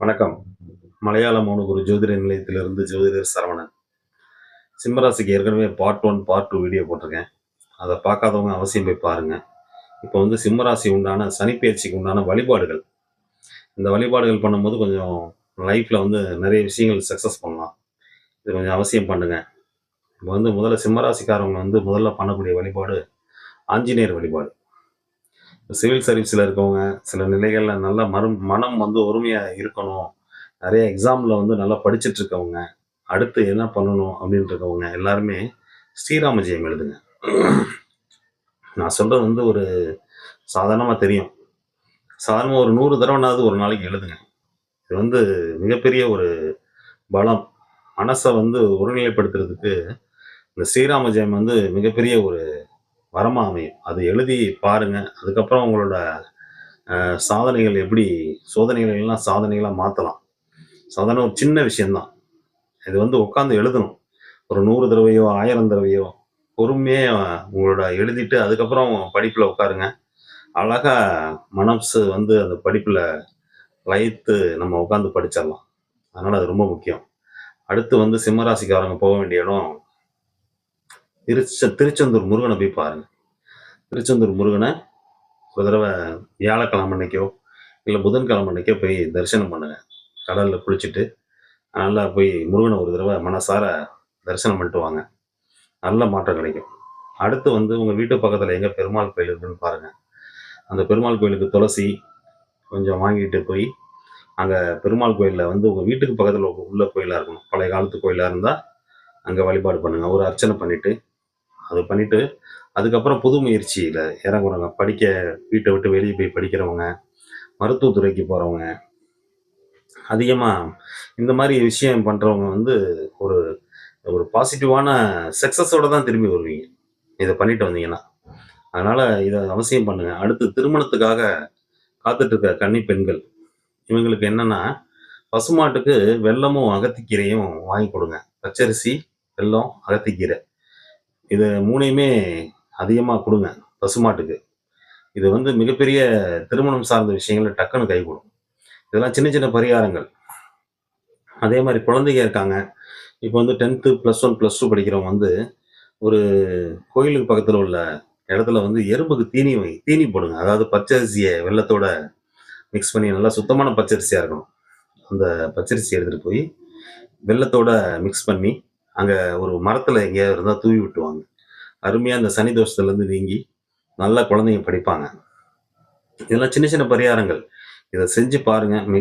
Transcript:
வணக்கம். மலையாள மௌனகுரு ஜோதிட நிலையத்திலிருந்து ஜோதிடர் சரவணன். சிம்மராசிக்கு ஏற்கனவே பார்ட் 1, பார்ட் 2 வீடியோ போட்டிருக்கேன். அத பார்க்காதவங்க அவசியம் போய் பாருங்க. இப்போ வந்து சிம்மராசி உண்டான சனிப்பெயர்ச்சிக்கு உண்டான வழிபாடுகள். இந்த வழிபாடுகள் பண்ணும்போது கொஞ்சம் லைஃப்ல வந்து நெறைய விஷயங்கள் சக்சஸ் பண்ணலாம். இது கொஞ்சம் அவசியம் பண்ணுங்க. இப்போ வந்து முதல்ல சிம்மராசிக்காரவங்க வந்து முதல்ல பண்ணக்கூடிய வழிபாடு ஆஞ்சநேயர் வழிபாடு. சிவில் சர்வீஸ்ல இருக்கவங்க, சில நிலைகள்ல நல்லா மனம் வந்து ஒருமையா இருக்கணும். நெறைய எக்ஸாம்ல வந்து நல்லா படிச்சுட்டு இருக்கவங்க, அடுத்து என்ன பண்ணணும் அப்படின்னு இருக்கவங்க எல்லாருமே ஸ்ரீராம ஜெயம் எழுதுங்க. நான் சொல்றது வந்து ஒரு சாதாரணமா தெரியும். சாதாரணமா ஒரு 100 தடவனாவது ஒரு நாளைக்கு எழுதுங்க. இது வந்து மிகப்பெரிய ஒரு பலம். மனச வந்து ஒருநிலைப்படுத்துறதுக்கு இந்த ஸ்ரீராம ஜெயம் வந்து மிகப்பெரிய ஒரு வரமா அமையும். அது எழுதி பாருங்க. அதுக்கப்புறம் உங்களோட சாதனைகள் எப்படி சோதனைகள் எல்லாம் சாதனைகளா மாத்தலாம். சாதாரண ஒரு சின்ன விஷயம் தான். இது வந்து உட்காந்து எழுதணும். ஒரு 100 தடவையோ, 1000 தடவையோ பொறுமையா உங்களோட எழுதிட்டு அதுக்கப்புறம் படிப்புல உட்காருங்க. அழகா மனசு வந்து அந்த படிப்புல லயித்து நம்ம உட்காந்து படிச்சிடலாம். அதனால அது ரொம்ப முக்கியம். அடுத்து வந்து சிம்ம ராசிக்காரங்க போக வேண்டிய இடம் திருச்செந்தூர் முருகன போய் பாருங்க. திருச்செந்தூர் முருகன ஒரு தடவ வியாழக்கிழமை அன்னைக்கோ, இல்ல புதன்கிழமை அன்னைக்கோ போய் தரிசனம் பண்ணுங்க. கடல்ல குளிச்சுட்டு, நல்லா போய் முருகன ஒரு தடவ மனசார தரிசனம் பண்ணிட்டு வாங்க. நல்ல மாற்றம் கிடைக்கும். அடுத்து வந்து உங்க வீட்டு பக்கத்துல எங்க பெருமாள் கோயில் இருக்குன்னு பாருங்க. அந்த பெருமாள் கோயிலுக்கு துளசி கொஞ்சம் வாங்கிட்டு போய், அங்க பெருமாள் கோயில்ல வந்து உங்க வீட்டுக்கு பக்கத்துல உள்ள கோயிலா இருக்கணும். பழைய காலத்து கோயிலா இருந்தா, அங்க வழிபாடு பண்ணுங்க. ஒரு அர்ச்சனை பண்ணிட்டு, அது பண்ணிட்டு, அதுக்கப்புறம் புது முயற்சியில இறங்குறவங்க. வீட்ட விட்டு வெளிய போய் படிக்கிறவங்க, மருத்துவத் துறைக்கு போறவங்க, அதிகமா இந்த மாரி விஷயம் பண்றவங்க வந்து ஒரு ஒரு பாசிட்டிவான சக்சஸோட தான் திரும்பி வருவீங்க. இத பண்ணிட்டு வந்தீங்கன்னா. அதனால இத அவசியம் பண்ணுங்க. அடுத்து திருமணத்துக்காக காத்துட்டு இருக்க கன்னி பெண்கள். இவங்களுக்கு என்னன்னா, பசுமாட்டுக்கு வெல்லமும், அகத்திக்கீரையும் வாங்கி குடுங்க. பச்சரிசி, வெல்லம், அகத்திக்கீரை. இத 3யுமே அதிகமா குடுங்க பசுமாட்டுக்கு. இது வந்து மிகப்பெரிய திருமணம் சார்ந்த விஷயங்கள்ல டக்குனு கைகூடும். இதெல்லாம் சின்ன சின்ன பரிகாரங்கள். அதே மாரி குழந்தைங்க இருக்காங்க. இப்ப வந்து 10த், +1, +2 படிக்கிறவங்க வந்து ஒரு கோயிலுக்கு பக்கத்துல உள்ள இடத்துல வந்து எறும்புக்கு தீனி போடுங்க. அதாவது பச்சரிசிய வெல்லத்தோட மிக்ஸ் பண்ணி நல்லா சுத்தமான பச்சரிசியா இருக்கணும். அந்த பச்சரிசி எடுத்துட்டு போய் வெல்லத்தோட மிக்ஸ் பண்ணி, அங்க ஒரு மரத்துல எங்கேயாவது இருந்தா தூவி விட்டுருவாங்க. அருமையா அந்த சனி தோஷத்துலருந்து நீங்கி, நல்லா குழந்தைங்க படிப்பாங்க. இதெல்லாம் சின்ன சின்ன பரிகாரங்கள். இத செஞ்சு பாருங்க. மிக